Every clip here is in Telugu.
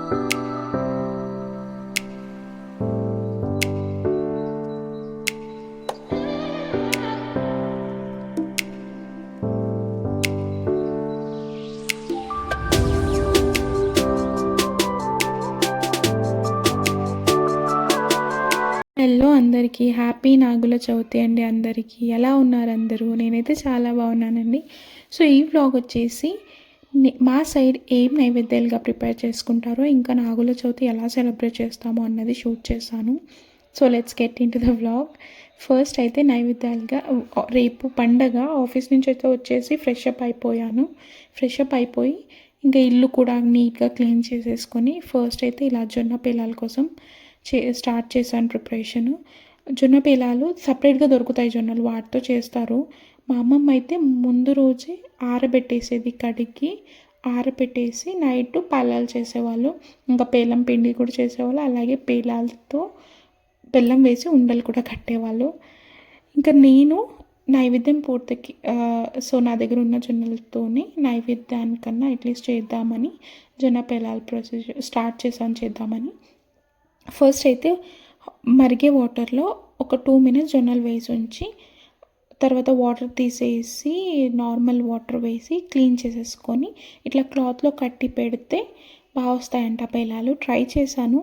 హలో అందరికీ హ్యాపీ నాగుల చవితి అండి. అందరికీ ఎలా ఉన్నారు అందరూ? నేనైతే చాలా బాగున్నానండి. సో ఈ వ్లాగ్ వచ్చేసి మా సైడ్ ఏం నైవేద్యాలుగా ప్రిపేర్ చేసుకుంటారో, ఇంకా నాగుల చవితి ఎలా సెలబ్రేట్ చేస్తామో అన్నది షూట్ చేశాను. So let's get in to the vlog. First అయితే నైవేద్యాలుగా రేపు పండగ ఆఫీస్ నుంచి అయితే వచ్చేసి ఫ్రెష్ అప్ అయిపోయి ఇంకా ఇల్లు కూడా నీట్గా క్లీన్ చేసేసుకొని ఫస్ట్ అయితే ఇలా జొన్న పిల్లల కోసం స్టార్ట్ చేశాను ప్రిపరేషను. జొన్న పేలాలు సపరేట్గా దొరుకుతాయి, జొన్నలు వాటితో చేస్తారు. మా అమ్మమ్మ అయితే ముందు రోజే ఆరబెట్టేసేది, కడిగి ఆరబెట్టేసి నైట్ పేలాలు చేసేవాళ్ళు. ఇంకా పేలం పిండి కూడా చేసేవాళ్ళు, అలాగే పేలాలతో బెల్లం వేసి ఉండలు కూడా కట్టేవాళ్ళు. ఇంకా నేను నైవేద్యం పూర్తికి సో నా దగ్గర ఉన్న జొన్నలతోనే నైవేద్యానికన్నా అట్లీస్ట్ చేద్దామని జొన్న పేలాల ప్రొసీజర్ స్టార్ట్ చేద్దామని. ఫస్ట్ అయితే మరిగే వాటర్లో ఒక 2 minutes జొన్నలు వేసి ఉంచి, తర్వాత వాటర్ తీసేసి నార్మల్ వాటర్ వేసి క్లీన్ చేసేసుకొని ఇట్లా క్లాత్లో కట్టి పెడితే బాగా వస్తాయంట పేలాలు. ట్రై చేశాను,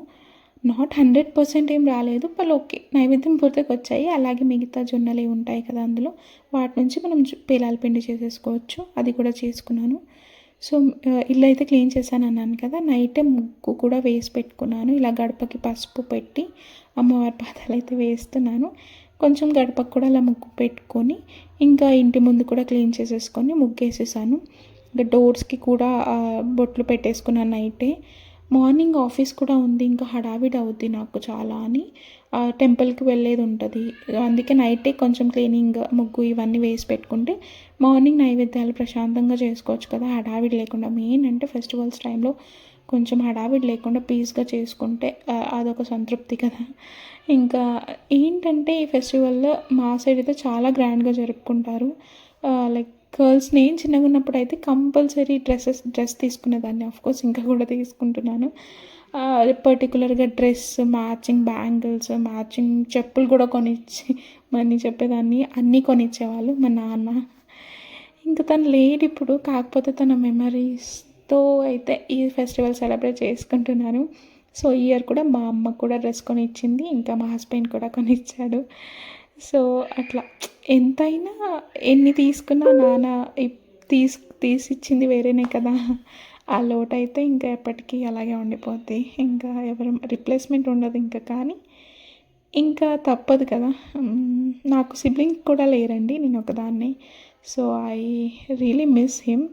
నాట్ 100% ఏం రాలేదు, పలు ఓకే నైవేద్యం పూర్తికి వచ్చాయి. అలాగే మిగతా జొన్నలు ఉంటాయి కదా అందులో, వాటి నుంచి మనం పేలాల పిండి చేసేసుకోవచ్చు. అది కూడా చేసుకున్నాను. సో ఇల్లు అయితే క్లీన్ చేశాను అన్నాను కదా, నైటే ముగ్గు కూడా వేసి పెట్టుకున్నాను. ఇలా గడపకి పసుపు పెట్టి అమ్మవారి పాదాలు అయితే వేస్తున్నాను. కొంచెం గడపకు కూడా అలా ముగ్గు పెట్టుకొని ఇంకా ఇంటి ముందు కూడా క్లీన్ చేసేసుకొని ముగ్గేసేసాను. ఇంకా డోర్స్కి కూడా బొట్లు పెట్టేసుకున్నాను నైటే. మార్నింగ్ ఆఫీస్ కూడా ఉంది, ఇంకా హడావిడి అవుద్ది నాకు చాలా అని టెంపుల్కి వెళ్ళేది ఉంటుంది. అందుకే నైటే కొంచెం క్లీనింగ్ ముగ్గు ఇవన్నీ వేసి పెట్టుకుంటే మార్నింగ్ నైవేద్యాలు ప్రశాంతంగా చేసుకోవచ్చు కదా, హడావిడి లేకుండా. మెయిన్ అంటే ఫెస్టివల్స్ టైంలో కొంచెం హడావిడి లేకుండా పీస్గా చేసుకుంటే అదొక సంతృప్తి కదా. ఇంకా ఏంటంటే ఈ ఫెస్టివల్లో మా సైడ్ అయితే చాలా గ్రాండ్గా జరుపుకుంటారు. లైక్ గర్ల్స్, నేను చిన్నగా ఉన్నప్పుడు అయితే కంపల్సరీ డ్రెస్ తీసుకునేదాన్ని. ఆఫ్కోర్స్ ఇంకా కూడా తీసుకుంటున్నాను. పర్టికులర్గా డ్రెస్, మ్యాచింగ్ బ్యాంగిల్స్, మ్యాచింగ్ చెప్పులు కూడా కొనిచ్చి మనీ చెప్పేదాన్ని, అన్నీ కొనిచ్చేవాళ్ళు మా నాన్న. ఇంకా తను లేడు ఇప్పుడు, కాకపోతే తన మెమరీస్తో అయితే ఈ ఫెస్టివల్ సెలబ్రేట్ చేసుకుంటున్నాను. సో ఈ ఇయర్ కూడా మా అమ్మ కూడా డ్రెస్ కొనిచ్చింది, ఇంకా మా హస్బెండ్ కూడా కొనిచ్చాడు. సో అట్లా ఎంతైనా ఎన్ని తీసుకున్నా నాన్న తీసిచ్చింది వేరేనే కదా, ఆ లోటు అయితే ఇంకా ఎప్పటికీ అలాగే ఉండిపోద్ది. ఇంకా ఎవరు రిప్లేస్మెంట్ ఉండదు ఇంకా. కానీ ఇంకా తప్పదు కదా. నాకు సిబ్లింగ్ కూడా లేరండి, నేను ఒకదాన్ని. So I really miss him.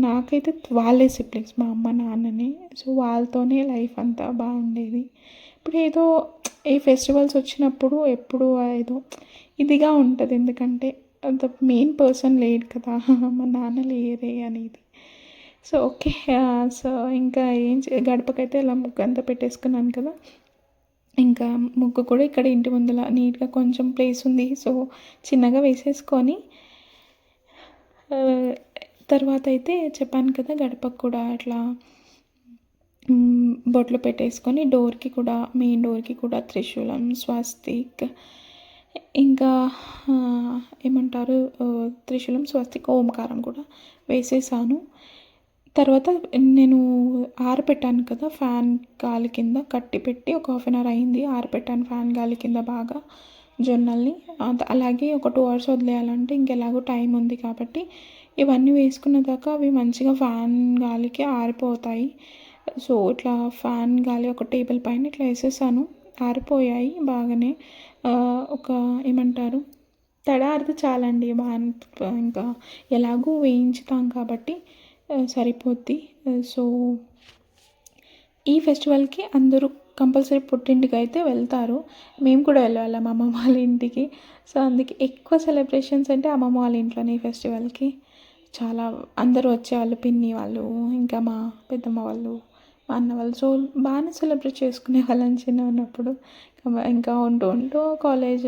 నాకైతే వాళ్ళే సిబ్లింగ్స్, మా అమ్మ నాన్ననే. సో వాళ్ళతోనే లైఫ్ అంతా బాగుండేది. ఇప్పుడు ఏదో ఏ ఫెస్టివల్స్ వచ్చినప్పుడు ఎప్పుడు ఏదో ఇదిగా ఉంటుంది, ఎందుకంటే ద మెయిన్ పర్సన్ లేడు కదా, మా నాన్న లేరే అనేది. So okay. సో ఇంకా గడపకైతే ఇలా ముగ్గు అంతా పెట్టేసుకున్నాను కదా. ఇంకా ముగ్గు కూడా ఇక్కడ ఇంటి ముందర నీట్గా కొంచెం ప్లేస్ ఉంది, సో చిన్నగా వేసేసుకొని తర్వాత అయితే చెప్పాను కదా గడపకు కూడా అట్లా బొట్లు పెట్టేసుకొని డోర్కి కూడా, మెయిన్ డోర్కి కూడా త్రిశూలం, స్వస్తిక్, ఇంకా ఏమంటారు త్రిశూలం, స్వస్తిక్, ఓంకారం కూడా వేసేసాను. తర్వాత నేను ఆరపెట్టాను కదా ఫ్యాన్ గాలి కింద కట్టి పెట్టి, ఒక 1/2 hour అయింది ఆరపెట్టాను ఫ్యాన్ గాలి కింద బాగా జొన్నల్ని. అలాగే ఒక 2 hours వదిలేయాలంటే ఇంకెలాగో టైం ఉంది కాబట్టి ఇవన్నీ వేసుకున్న దాకా అవి మంచిగా ఫ్యాన్ గాలికి ఆరిపోతాయి. సో ఇట్లా ఫ్యాన్ గాలి ఒక టేబుల్ పైన ఇట్లా వేసేసాను, ఆరిపోయాయి బాగానే. ఒక ఏమంటారు తడారితే చాలండి, బాగా ఇంకా ఎలాగూ వేయించుతాం కాబట్టి సరిపోద్ది. సో ఈ ఫెస్టివల్కి అందరూ కంపల్సరీ పుట్టింటికి అయితే వెళ్తారు, మేము కూడా వెళ్ళాము అమ్మమ్మ వాళ్ళ ఇంటికి. సో అందుకే ఎక్కువ సెలబ్రేషన్స్ అంటే అమ్మమ్మ వాళ్ళ ఇంట్లోనే ఈ ఫెస్టివల్కి. చాలా అందరూ వచ్చేవాళ్ళు, పిన్ని వాళ్ళు, ఇంకా మా పెద్దమ్మ వాళ్ళు, మా అన్న వాళ్ళు. సో బాగానే సెలబ్రేట్ చేసుకునే వాళ్ళని చిన్న ఉన్నప్పుడు. ఇంకా ఉంటూ కాలేజ్,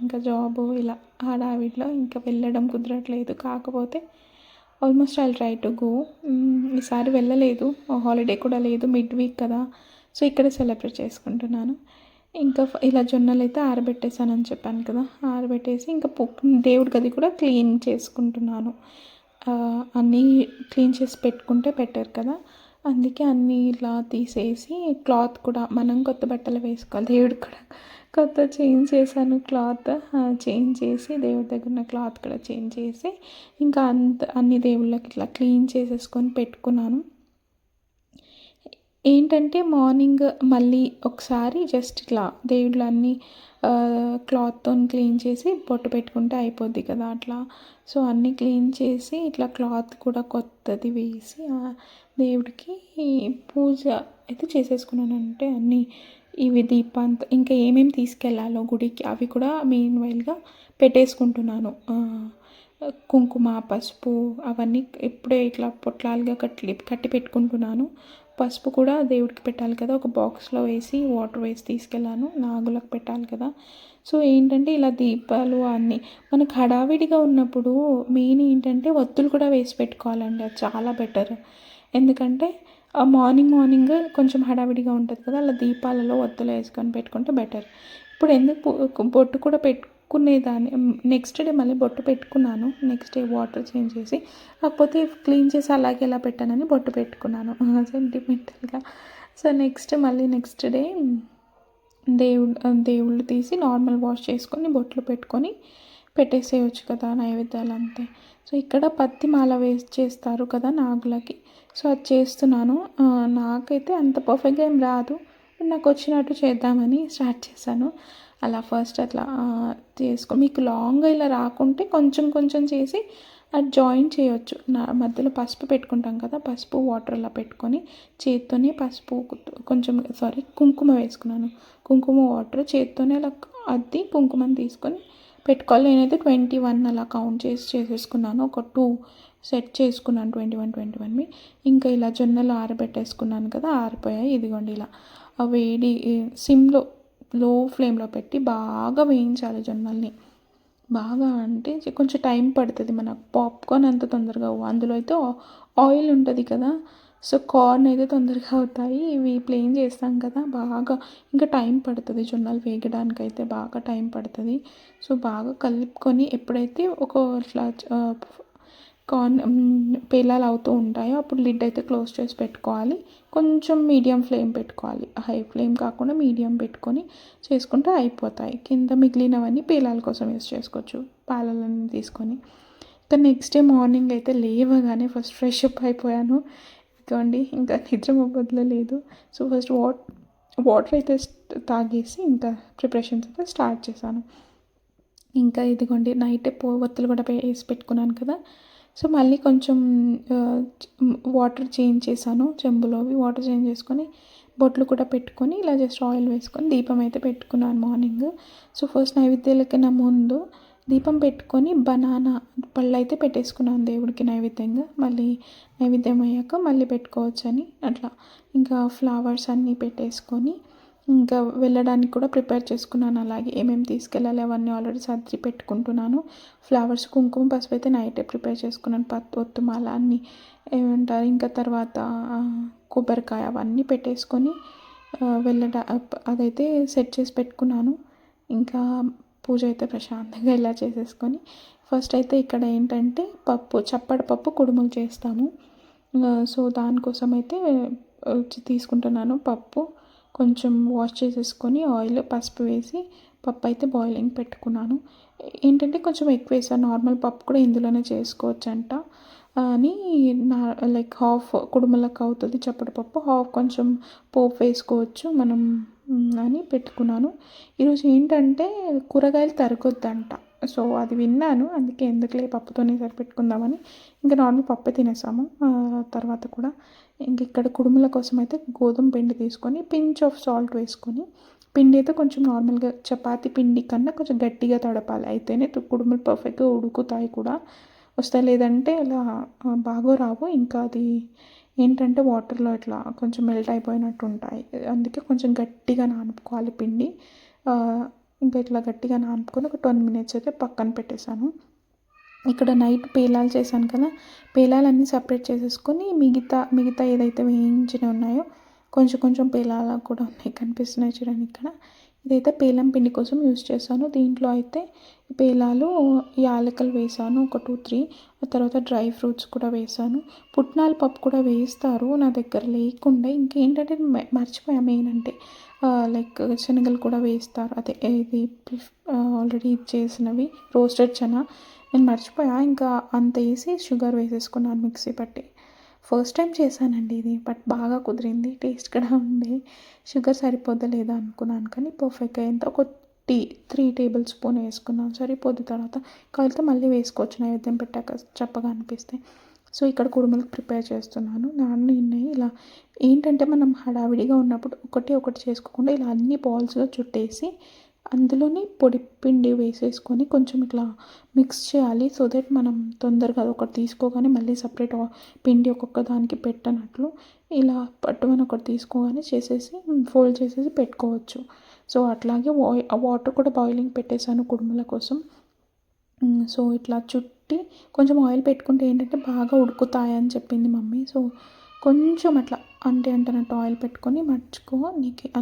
ఇంకా జాబు, ఇలా హడావిడిలో ఇంకా వెళ్ళడం కుదరట్లేదు. కాకపోతే almost I'll try to go. ఈసారి వెళ్ళలేదు, హాలిడే కూడా లేదు, మిడ్ వీక్ కదా. సో ఇక్కడ సెలబ్రేట్ చేసుకుంటున్నాను. ఇంకా ఇలా జొన్నలు అయితే ఆరబెట్టేసానని చెప్పాను కదా, ఆరబెట్టేసి ఇంకా దేవుడి గది కూడా క్లీన్ చేసుకుంటున్నాను. అన్నీ క్లీన్ చేసి పెట్టుకుంటే బెటర్ కదా, అందుకే అన్నీ ఇలా తీసేసి క్లాత్ కూడా మనం కొత్త బట్టలు వేసుకోవాలి. దేవుడు కూడా కొత్త చేంజ్ చేశాను, క్లాత్ చేంజ్ చేసి దేవుడి దగ్గర ఉన్న క్లాత్ కూడా చేంజ్ చేసి ఇంకా అన్ని దేవుళ్ళకి ఇట్లా క్లీన్ చేసేసుకొని పెట్టుకున్నాను. ఏంటంటే మార్నింగ్ మళ్ళీ ఒకసారి జస్ట్ ఇట్లా దేవుళ్ళన్నీ క్లాత్తో క్లీన్ చేసి బొట్టు పెట్టుకుంటే అయిపోద్ది కదా అట్లా. సో అన్నీ క్లీన్ చేసి ఇట్లా క్లాత్ కూడా కొత్తది వేసి దేవుడికి పూజ అయితే చేసేసుకున్నాను. అంటే అన్నీ ఇవి దీపాంత ఇంకా ఏమేమి తీసుకెళ్ళాలో గుడికి అవి కూడా మెయిన్ వైల్గా పెట్టేసుకుంటున్నాను. కుంకుమ, పసుపు అవన్నీ ఇప్పుడే ఇట్లా పొట్లాలుగా కట్టి పెట్టుకుంటున్నాను. పసుపు కూడా దేవుడికి పెట్టాలి కదా, ఒక బాక్స్లో వేసి వాటర్ వేసి తీసుకెళ్ళాను, నాగులకు పెట్టాలి కదా. సో ఏంటంటే ఇలా దీపాలు అన్నీ మనకు హడావిడిగా ఉన్నప్పుడు మెయిన్ ఏంటంటే ఒత్తులు కూడా వేసి పెట్టుకోవాలండి, అది చాలా బెటర్. ఎందుకంటే మార్నింగ్ కొంచెం హడావిడిగా ఉంటుంది కదా, అలా దీపాలలో ఒత్తులు వేసుకొని పెట్టుకుంటే బెటర్. ఇప్పుడు ఎందుకు బొట్టు కూడా పెట్టుకునేదాన్ని, నెక్స్ట్ డే మళ్ళీ బొట్టు పెట్టుకున్నాను, నెక్స్ట్ డే వాటర్ చేంజ్ చేసి, కాకపోతే క్లీన్ చేసి అలాగే ఎలా పెట్టానని బొట్టు పెట్టుకున్నాను సెంటిమెంటల్గా. సో నెక్స్ట్ డే దేవుళ్ళు తీసి నార్మల్ వాష్ చేసుకొని బొట్లు పెట్టుకొని పెట్టేసేయచ్చు కదా నైవేద్యాలు అంతే. సో ఇక్కడ పత్తి మాల వేసి చేస్తారు కదా నాగులకి, సో అది చేస్తున్నాను. నాకైతే అంత పర్ఫెక్ట్గా ఏం రాదు, నాకు వచ్చినట్టు చేద్దామని స్టార్ట్ చేశాను. అలా ఫస్ట్ అట్లా మీకు లాంగ్గా ఇలా రాకుంటే కొంచెం చేసి అది జాయింట్ చేయొచ్చు. మధ్యలో పసుపు పెట్టుకుంటాం కదా, పసుపు వాటర్ అలా పెట్టుకొని చేత్తోనే కుంకుమ వేసుకున్నాను. కుంకుమ వాటర్ చేత్తోనే అలా అద్ది కుంకుమని తీసుకొని పెట్టుకోవాలి. నేనైతే 21 అలా కౌంట్ చేసేసుకున్నాను. ఒక 2 సెట్ చేసుకున్నాను, 21 ఇంకా ఇలా జొన్నలు ఆరబెట్టేసుకున్నాను కదా, ఆరిపోయాయి. ఇదిగోండి ఇలా వేడి సిమ్లో లో ఫ్లేమ్లో పెట్టి బాగా వేయించాలి జొన్నల్ని. బాగా అంటే కొంచెం టైం పడుతుంది, మనకు పాప్కార్న్ అంత తొందరగా అందులో అయితే ఆయిల్ ఉంటుంది కదా, సో కార్న్ అయితే తొందరగా అవుతాయి. ఇవి ప్లేన్ చేస్తాం కదా, బాగా ఇంకా టైం పడుతుంది జొన్నలు వేగడానికి, అయితే బాగా టైం పడుతుంది. సో బాగా కలుపుకొని ఎప్పుడైతే ఒక ఇట్లా కార్న్ పేలాలు అవుతూ ఉంటాయో అప్పుడు లిడ్ అయితే క్లోజ్ చేసి పెట్టుకోవాలి. కొంచెం మీడియం ఫ్లేమ్ పెట్టుకోవాలి, హై ఫ్లేమ్ కాకుండా మీడియం పెట్టుకొని చేసుకుంటే అయిపోతాయి. కింద మిగిలినవన్నీ పేలాల కోసం యూస్ చేసుకోవచ్చు, పాలన్నీ తీసుకొని. ఇంకా నెక్స్ట్ డే మార్నింగ్ అయితే లేవగానే ఫస్ట్ ఫ్రెష్ అప్ అయిపోయాను. ఇదిగోండి ఇంకా నిద్ర మొబ్బొద్దులో లేదు. సో ఫస్ట్ వాటర్ అయితే తాగేసి ఇంకా ప్రిపరేషన్స్ అయితే స్టార్ట్ చేశాను. ఇంకా ఇదిగోండి నైటే ఒత్తులు కూడా వేసి పెట్టుకున్నాను కదా. సో మళ్ళీ కొంచెం వాటర్ చేంజ్ చేశాను, చెంబులోవి వాటర్ చేంజ్ చేసుకొని బొట్లు కూడా పెట్టుకొని ఇలా జస్ట్ ఆయిల్ వేసుకొని దీపం అయితే పెట్టుకున్నాను మార్నింగ్. సో ఫస్ట్ నైవేద్యాలకన్నా ముందు దీపం పెట్టుకొని బనానా పళ్ళు అయితే పెట్టేసుకున్నాను దేవుడికి నైవేద్యంగా. మళ్ళీ నైవేద్యం అయ్యాక మళ్ళీ పెట్టుకోవచ్చని అట్లా ఇంకా ఫ్లవర్స్ అన్నీ పెట్టేసుకొని ఇంకా వెళ్ళడానికి కూడా ప్రిపేర్ చేసుకున్నాను. అలాగే ఏమేమి తీసుకెళ్ళాలి అవన్నీ ఆల్రెడీ సర్ది పెట్టుకుంటున్నాను. ఫ్లవర్స్, కుంకుమ, పసుపు అయితే నైటే ప్రిపేర్ చేసుకున్నాను. ఒత్తుమాల అన్నీ ఏమంటారు, ఇంకా తర్వాత కొబ్బరికాయ అవన్నీ పెట్టేసుకొని అదైతే సెట్ చేసి పెట్టుకున్నాను. ఇంకా పూజ అయితే ప్రశాంతంగా ఇలా చేసేసుకొని ఫస్ట్ అయితే ఇక్కడ ఏంటంటే చప్పటి పప్పు కుడుములు చేస్తాము. సో దానికోసం అయితే తీసుకుంటున్నాను పప్పు. కొంచెం వాష్ చేసేసుకొని ఆయిల్, పసుపు వేసి పప్పు అయితే బాయిలింగ్ పెట్టుకున్నాను. ఏంటంటే కొంచెం ఎక్కువ వేసాను, నార్మల్ పప్పు కూడా ఇందులోనే చేసుకోవచ్చంట అని లైక్ హాఫ్ కుడుములకు అవుతుంది చప్పటి పప్పు, హాఫ్ కొంచెం పోపు వేసుకోవచ్చు మనం అని పెట్టుకున్నాను. ఈరోజు ఏంటంటే కూరగాయలు తరగొద్దంట, సో అది విన్నాను, అందుకే ఎందుకులే పప్పుతోనే సరిపెట్టుకుందామని ఇంకా నార్మల్ పప్పు తినేసాము. తర్వాత కూడా ఇంక ఇక్కడ కుడుముల కోసం అయితే గోధుమ పిండి తీసుకొని పించ్ ఆఫ్ సాల్ట్ వేసుకొని, పిండి అయితే కొంచెం నార్మల్గా చపాతి పిండి కన్నా కొంచెం గట్టిగా తడపాలి, అయితేనే కుడుములు పర్ఫెక్ట్గా ఉడుకుతాయి కూడా వస్తాయి, లేదంటే ఇలా బాగా రావు. ఇంకా అది ఏంటంటే వాటర్లో ఇట్లా కొంచెం మెల్ట్ అయిపోయినట్టు ఉంటాయి, అందుకే కొంచెం గట్టిగా నానుకోవాలి పిండి. ఇంకా ఇట్లా గట్టిగా నానుకొని ఒక 10 minutes అయితే పక్కన పెట్టేశాను. ఇక్కడ నైట్ పేలాలు చేశాను కదా, పేలాలన్నీ సపరేట్ చేసేసుకొని మిగతా ఏదైతే వేయించినవి ఉన్నాయో కొంచెం కొంచెం పేలాలు కూడా ఉన్నాయి, కనిపిస్తున్నాయి చూడండి ఇక్కడ. ఇదైతే పేలం పిండి కోసం యూస్ చేశాను. దీంట్లో అయితే పేలాలు, యాలకులు వేసాను ఒక 2-3, ఆ తర్వాత డ్రై ఫ్రూట్స్ కూడా వేసాను. పుట్నాల పప్పు కూడా వేస్తారు, నా దగ్గర లేకుండా. ఇంకేంటంటే మర్చిపోయా మెయిన్ అంటే లైక్ శనగలు కూడా వేస్తారు, అదే ఇది ఆల్రెడీ చేసినవి రోస్టెడ్ చనా. నేను మర్చిపోయా, ఇంకా అంత వేసి షుగర్ వేసేసుకున్నాను మిక్సీ పట్టి. ఫస్ట్ టైం చేశానండి ఇది, బట్ బాగా కుదిరింది, టేస్ట్ కూడా ఉంది. షుగర్ సరిపోద్దా లేదా అనుకున్నాను, కానీ పర్ఫెక్ట్గా ఎంత ఒక 3 టేబుల్ స్పూన్ వేసుకున్నాను, సరిపోద్ది. తర్వాత కావాలితే మళ్ళీ వేసుకోవచ్చు నైవేద్యం పెట్టాక చప్పగా అనిపిస్తే. సో ఇక్కడ కుడుములు ప్రిపేర్ చేస్తున్నాను. నాన్నన్నాయి ఇలా ఏంటంటే మనం హడావిడిగా ఉన్నప్పుడు ఒకటి చేసుకోకుండా ఇలా అన్ని బాల్స్గా చుట్టేసి అందులోనే పొడి పిండి వేసేసుకొని కొంచెం ఇట్లా మిక్స్ చేయాలి. సో దట్ మనం తొందరగా ఒకటి తీసుకోగానే మళ్ళీ సపరేట్ పిండి ఒక్కొక్క దానికి పెట్టనట్లు ఇలా పట్టుమని ఒకటి తీసుకోగానే చేసేసి ఫోల్డ్ చేసేసి పెట్టుకోవచ్చు. సో అట్లాగే వాటర్ కూడా బాయిలింగ్ పెట్టేశాను కుడుముల కోసం. సో ఇట్లా చుట్టి కొంచెం ఆయిల్ పెట్టుకుంటే ఏంటంటే బాగా ఉడుకుతాయని చెప్పింది మమ్మీ. సో కొంచెం అట్లా అంటనట్టు ఆయిల్ పెట్టుకొని మర్చుకో,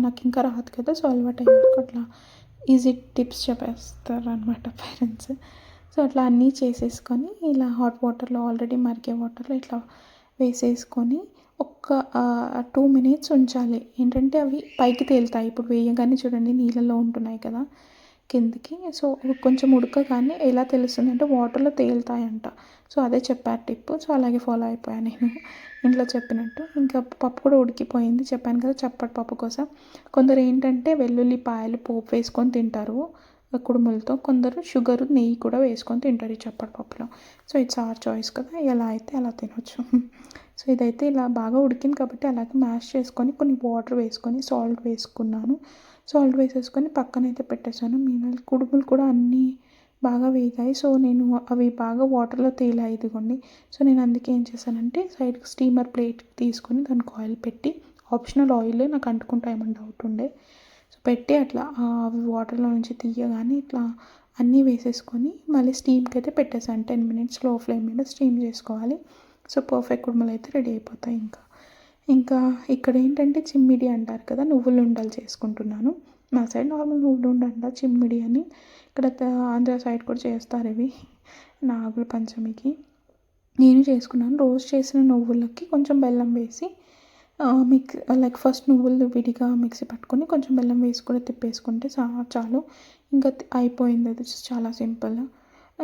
నాకు ఇంకా రాదు కదా, సో అలవాటు అయ్యాక అట్లా ఈజీ టిప్స్ చెప్పేస్తారు అనమాట పేరెంట్స్. సో అట్లా అన్నీ చేసేసుకొని ఇలా హాట్ వాటర్లో, ఆల్రెడీ మరిగే వాటర్లో ఇట్లా వేసేసుకొని ఒక్క 2 మినిట్స్ ఉంచాలి. ఏంటంటే అవి పైకి తేలుతాయి. ఇప్పుడు వేయగానే చూడండి నీళ్ళలో ఉంటున్నాయి కదా కిందికి. సో కొంచెం ఉడకగానే ఎలా తెలుస్తుందంటే వాటర్లో తేలుతాయంట. సో అదే చెప్పారు టిప్. సో అలాగే ఫాలో అయిపోయాను నేను ఇంట్లో చెప్పినట్టు. ఇంకా పప్పు కూడా ఉడికిపోయింది, చెప్పాను కదా చప్పటి పప్పు కోసం. కొందరు ఏంటంటే వెల్లుల్లిపాయలు పోపు వేసుకొని తింటారు కుడుములతో, కొందరు షుగరు నెయ్యి కూడా వేసుకొని తింటారు ఈ చప్పటి పప్పులో. సో ఇట్స్ అవర్ చాయిస్ కదా, ఎలా అయితే అలా తినొచ్చు. సో ఇదైతే ఇలా బాగా ఉడికింది కాబట్టి అలాగే మ్యాష్ చేసుకొని కొన్ని వాటర్ వేసుకొని సాల్ట్ వేసుకున్నాను. సాల్ట్ వేసేసుకొని పక్కనైతే పెట్టేశాను. మీనాలు కుడుములు కూడా అన్నీ బాగా వేగాయి. సో నేను అవి బాగా వాటర్లో తేలాయి ఇదిగోండి. సో నేను అందుకే ఏం చేశానంటే సైడ్కి స్టీమర్ ప్లేట్ తీసుకొని దానికి ఆయిల్ పెట్టి, ఆప్షనల్ ఆయిల్, నాకు అంటుకుంటాయేమని డౌట్ ఉండే, సో పెట్టి అట్లా అవి వాటర్లో నుంచి తీయగానే ఇట్లా అన్నీ వేసేసుకొని మళ్ళీ స్టీమ్కి అయితే పెట్టేసాను. 10 మినిట్స్ లో ఫ్లేమ్ మీద స్టీమ్ చేసుకోవాలి. సో పర్ఫెక్ట్ కుడుములు అయితే రెడీ అయిపోతాయి. ఇంకా ఇక్కడ ఏంటంటే చిమ్మిడి అంటారు కదా, నువ్వులు ఉండలు చేసుకుంటున్నాను. మా సైడ్ నార్మల్ నువ్వులు ఉండ అంటారు, చిమ్మిడి అని. ఇక్కడ ఆంధ్ర సైడ్ కూడా చేస్తారు ఇవి నాగుల పంచమికి. నేను చేసుకున్నాను. రోస్ట్ చేసిన నువ్వులకి కొంచెం బెల్లం వేసి లైక్ ఫస్ట్ నువ్వులు విడిగా మిక్సీ పట్టుకొని కొంచెం బెల్లం వేసి కూడా తిప్పేసుకుంటే చాలు. ఇంకా అయిపోయింది, అది చాలా సింపుల్.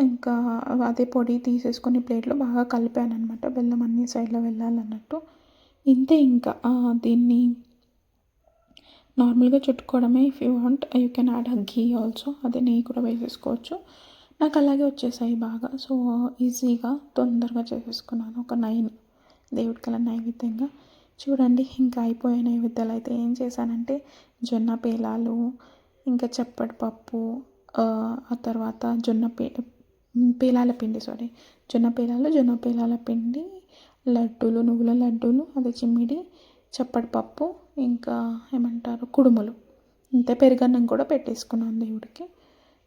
ఇంకా అదే పొడి తీసేసుకొని ప్లేట్లో బాగా కలిపాను అనమాట, బెల్లం అన్ని సైడ్లో వెళ్ళాలన్నట్టు. ఇంతే ఇంకా దీన్ని నార్మల్గా చుట్టుకోవడమే. If you want you can add ghee also, అదే నెయ్యి కూడా వేసేసుకోవచ్చు. నాకు అలాగే వచ్చేసాయి బాగా. సో ఈజీగా తొందరగా చేసేసుకున్నాను. ఒక 9 దేవుడికి అలా నైవేద్యంగా. చూడండి ఇంకా అయిపోయే నైవేద్యాలు అయితే ఏం చేశానంటే జొన్న పేలాలు, ఇంకా చప్పటి పప్పు, ఆ తర్వాత పేలాల పిండి, జొన్న పేలాల పిండి, లడ్డూలు, నువ్వుల లడ్డూలు, అదే చిమ్మిడి, చప్పటి పప్పు, ఇంకా ఏమంటారు కుడుములు. ఇంతే. పెరుగన్నం కూడా పెట్టేసుకున్నాను దేవుడికి.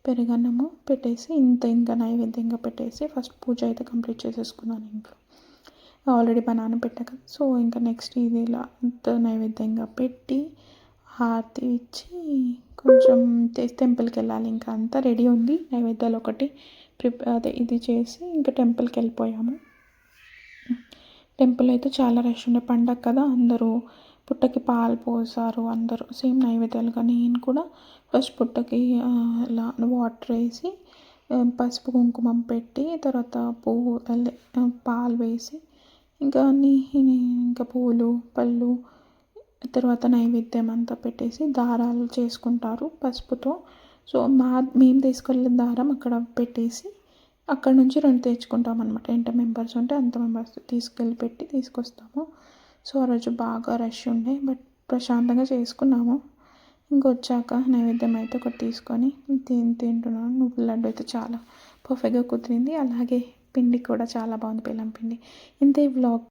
పెరుగన్నము పెట్టేసి ఇంకా నైవేద్యంగా పెట్టేసి ఫస్ట్ పూజ అయితే కంప్లీట్ చేసేసుకున్నాను ఇంట్లో. ఆల్రెడీ బనానా పెట్టా కదా, సో ఇంకా నెక్స్ట్ ఇది ఇలా అంత నైవేద్యంగా పెట్టి హారతి ఇచ్చి కొంచెం టెంపుల్కి వెళ్ళాలి. ఇంకా అంతా రెడీ ఉంది. నైవేద్యాలు ఒకటి అదే ఇది చేసి ఇంకా టెంపుల్కి వెళ్ళిపోయాము. టెంపుల్ అయితే చాలా రష్ ఉండే, పండగ కదా, అందరూ పుట్టకి పాలు పోసారు అందరూ సేమ్ నైవేద్యాలుగా. నేను కూడా ఫస్ట్ పుట్టకి ఇలా వాటర్ వేసి పసుపు కుంకుమం పెట్టి తర్వాత పువ్వు పాలు వేసి ఇంకా అన్నీ ఇంకా పూలు పళ్ళు తర్వాత నైవేద్యం అంతా పెట్టేసి దారాలు చేసుకుంటారు పసుపుతో. సో మేము తీసుకెళ్ళిన దారం అక్కడ పెట్టేసి అక్కడ నుంచి 2 తెచ్చుకుంటాం అనమాట. ఎంత మెంబర్స్ ఉంటే అంత మెంబర్స్ తీసుకెళ్ళి పెట్టి తీసుకొస్తాము. సో ఆ రోజు బాగా రష్ ఉండే, బట్ ప్రశాంతంగా చేసుకున్నాము. ఇంకొచ్చాక నైవేద్యం అయితే ఒకటి తీసుకొని తింటున్నాను. నువ్వుల లడ్డు అయితే చాలా పర్ఫెక్ట్గా కుదిరింది. అలాగే పిండి కూడా చాలా బాగుంది, బెల్లం పిండి. ఇంతే వ్లాగ్.